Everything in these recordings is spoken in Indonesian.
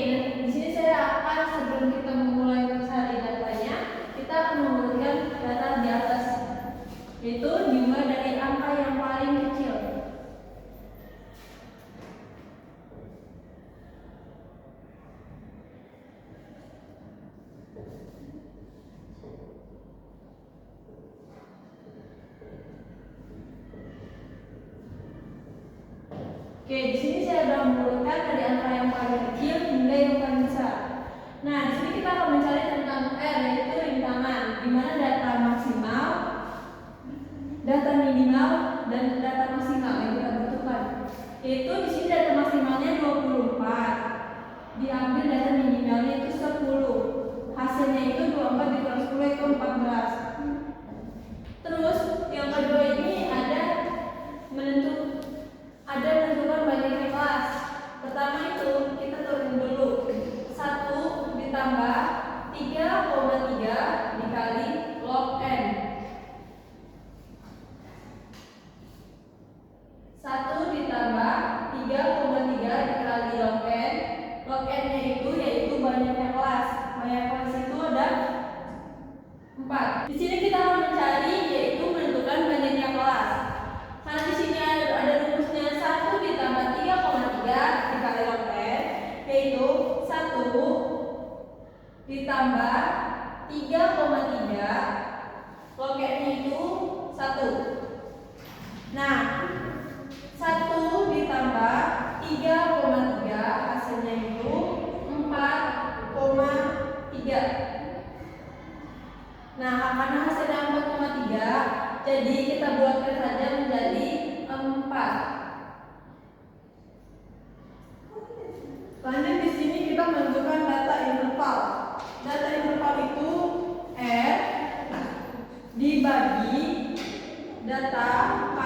nah di sini saya akan sebelum kita memulai mencari datanya, kita akan memberikan data di atas, yaitu dimulai dari angka yang paling kecil. Oke, di sini saya sudah menurunkan dari angka yang paling kecil hingga yang paling besar. Nah, di sini kita akan mencari tentang R, yaitu rintangan, di mana data maksimal, data minimal, dan data maksimal yang kita butuhkan. Yaitu di sini data maksimalnya 24, diambil data minimalnya itu 10. Hasilnya itu 24 dikurang 10 itu 14. Terus yang kedua ini ada menentukan banyaknya kelas. Pertama itu kita turunin dulu. 1 ditambah 3,3 dikali log N. 1 ditambah 3,3 dikali log N. Log N-nya itu yaitu banyaknya kelas. Banyak kelas itu ada 4. Di sini kita akan mencari yaitu menentukan banyaknya kelas. Karena di sini ada rumusnya 1 ditambah 3,3 dikali log N, yaitu 1 ditambah 3,3 log N-nya itu 1. Nah, 1 ditambah 3,3 hasilnya itu 4,3. Nah, karena hasilnya 4,3, jadi kita buatkan saja menjadi 4. Lanjut di sini kita menentukan data interval. Data interval itu R dibagi data K,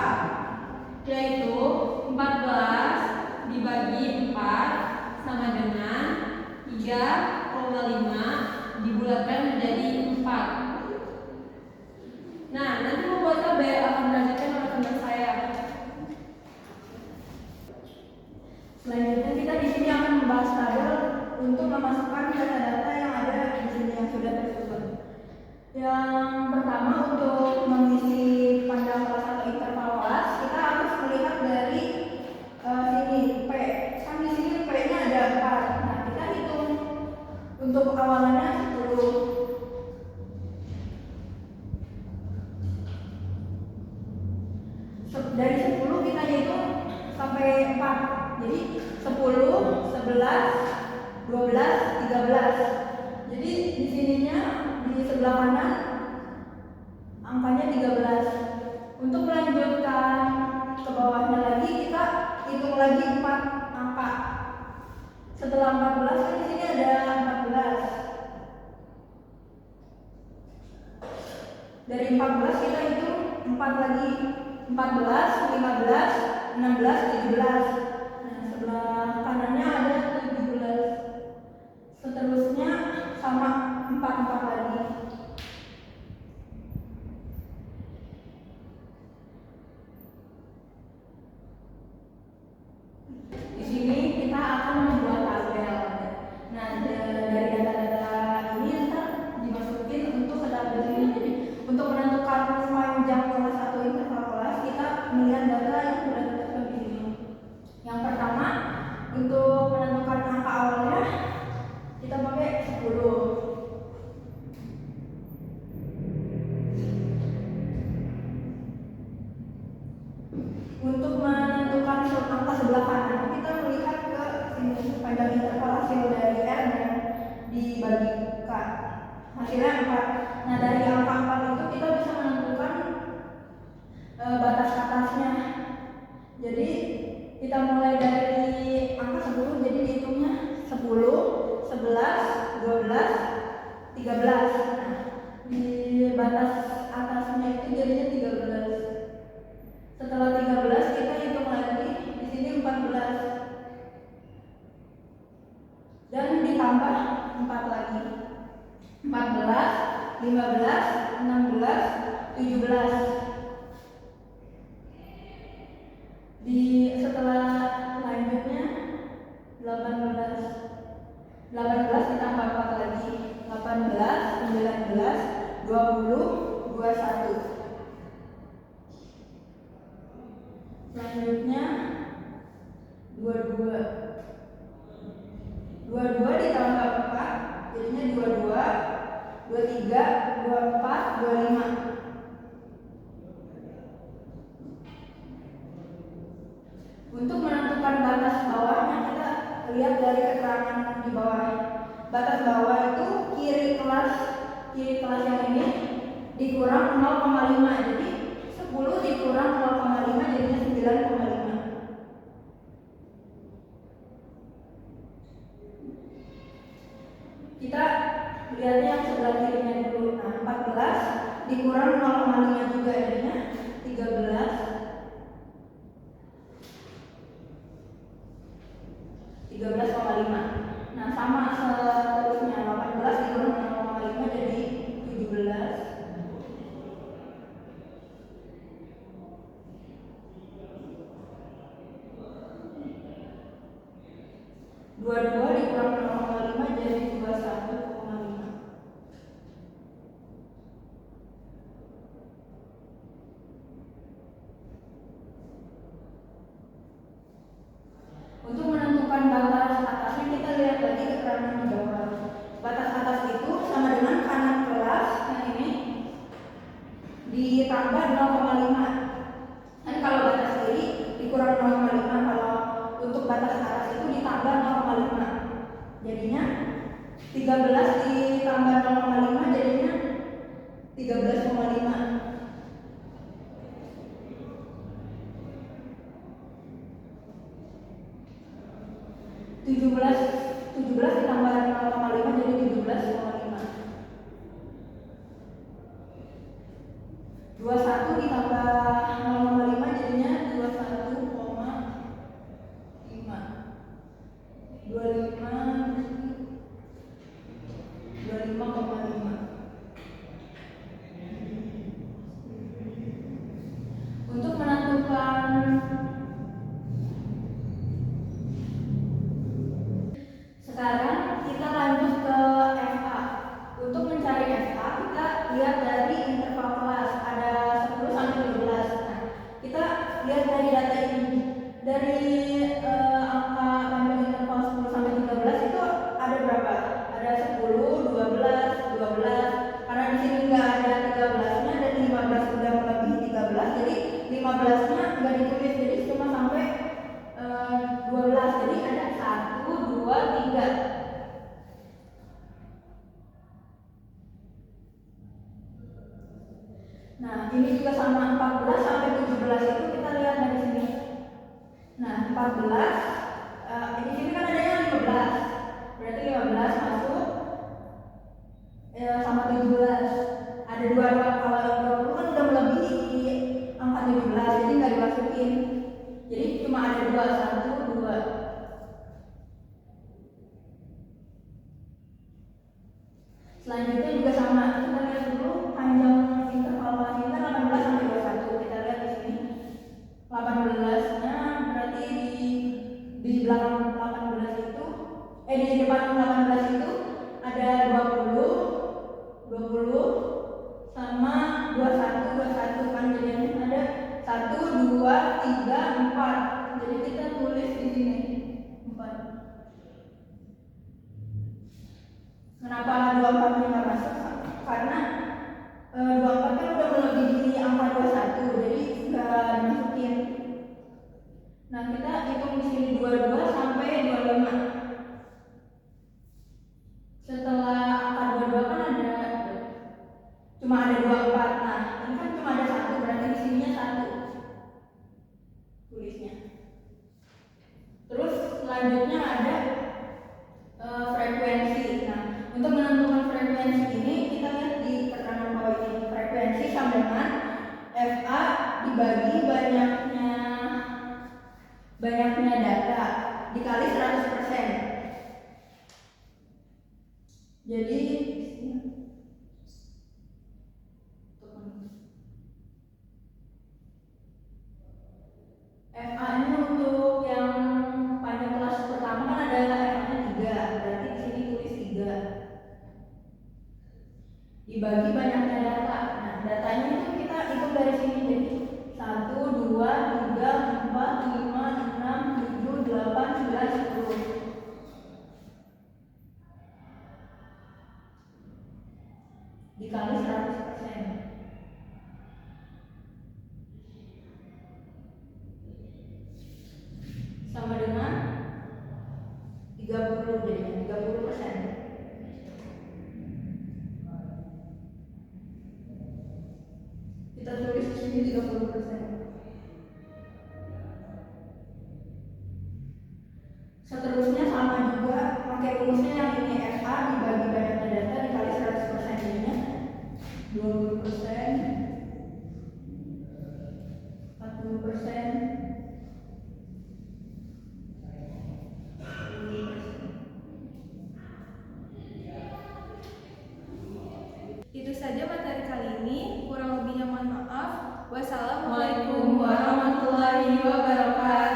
yaitu 14 dibagi 4 sama dengan 3,5 dibulatkan menjadi 4. Nah, nanti membuat tabel akan dilanjutkan oleh teman saya. Selanjutnya kita di sini akan membahas tabel untuk memasukkan data-data yang ada di sini yang sudah tersusun. Yang pertama untuk mengisi panjang kelas atau interval kelas, kita harus melihat dari sini P. Kan di sini P-nya ada 4. Nah, kita hitung untuk awalannya 10. Dari 10 kita hitung sampai 4. Jadi 10, 11, 12, 13. Jadi di sininya di sebelah kanan angkanya 13. Untuk melanjutkan ke bawahnya lagi kita hitung lagi 4 angka. Setelah 14 kan di sini ada 14. Dari 14 kita hitung 4 lagi. 14, 15, 16, 17. Nah, sebelah kanannya ada 17. Seterusnya sama 4 lagi. Di sini kita akan membuat tabel. Nah, dari data-data ini ntar dimasukin untuk ke tabel ini. Jadi untuk menentukan panjang kelas atau interval kelas, kita melihat data yang sudah tersusun di sini. Yang pertama, untuk menentukan angka awalnya kita pakai 10. Untuk menentukan angka sebelah kanan, kita melihat ke sini panjang interval hasil dari R dan dibagi K. Hasilnya 4. Nah, dari angka 4 itu kita bisa menentukan batas atasnya. Jadi kita mulai dari angka 10, jadi dihitungnya 10, 11, 12, 13. Nah, di batas atasnya itu jadinya 13. Setelah 13 kita hitung lagi, di sini 14. Dan ditambah 4 lagi. 14, 15, 16, 17. Setelah lanjutnya 18. 18 ditambah 4 lagi, 18, 19, 20, 21. Selanjutnya 22. 22 ditambah 4 jadinya 22, 23, 24, 25. Untuk menentukan batas bawahnya kita lihat dari keterangan di bawah. Batas bawah itu kiri kelas yang ini dikurang 0,5. Jadi 10 dikurang 0,5 jadinya 9,5. Kita lihatnya yang sebelah kirinya dulu. Nah, 14 dikurang 0,5 juga jadinya 13. 13,5. Nah, sama seterusnya. 18 dikurang 0,5 jadi 17. 22 dikurang 0,5 jadi 21,5. Untuk menentukan batas atasnya kita lihat lagi keterangan di bawah. Batas atas itu sama dengan kanan kelas yang ini ditambah 0,5. Dan kalau batas kiri dikurang 0,5. Kalau untuk batas atas itu ditambah 0,5. Jadinya 13 ditambah 0,5 jadinya 13,5. 17 ditambah 0,5 jadi 17,5. 21 ditambah 0,5 jadinya 21,5. 25,5. Untuk menentukan sekarang kita lanjut ke FA. Untuk mencari FA kita lihat dari interval kelas ada 10 sampai 17. Nah, kita lihat dari data ini. Dari angka panjang interval 10 sampai 13 itu ada berapa? Ada 10, 12, 12. Karena di sini nggak ada 13-nya dan 15 sudah melebihi 13, jadi 15-nya nggak ditulis, jadi cuma sampai 12. Jadi ada 1, 2, 3. Nah, ini juga sama 14 sampai 17 itu kita lihat dari sini. Nah, 14 di sini kan adanya 15. Berarti 15 masuk sama 17. Ada 2 kalau yang 20 kan udah melebihi angka 17, jadi nggak dimasukin. Jadi cuma ada 2, 1, 2. Selanjutnya juga sama, kita lihat dulu panjang interval kelas ini kan 18 sampai 21. Kita lihat di sini 18-nya berarti di belakang 18 itu di depan 18 itu ada 20 sama 21 kan, jadinya ada 1, 2, 3, 4. Jadi kita tulis di sini 4. Kenapa 24 nggak masuk? Karena 24 kan udah melebihi angka 21, jadi nggak dimasukin. Nah, kita hitung di sini 22 sampai 25. Setelah angka 22 kan cuma ada 24. Nah, ini kan cuma ada 1, berarti di sininya 1 tulisnya. Terus selanjutnya ada frekuensi. Nah, untuk menentukan frekuensi ini kita lihat di keterangan bawah ini. Frekuensi sama dengan FA dibagi banyaknya data dikali 100%. Jadi FA ini untuk yang panjang kelas pertama kan ada FA-nya 3, berarti di sini dibagi banyaknya data. Nah, datanya itu kita hitung dari sini, jadi 1, 2, 3, 4, 5, 6, 7, 8, 9, 10. Dikali 100%. Sama dengan 30, jadinya 30%. Kita tulis di sini 30%. Seterusnya sama juga, pakai rumusnya yang ini, FA dibagi banyaknya data dikali 100%, jadinya 20%, 40%, 20%. Itu saja materi kali ini, kurang lebihnya mohon maaf. Wassalamualaikum Waalaikumsalam warahmatullahi wabarakatuh.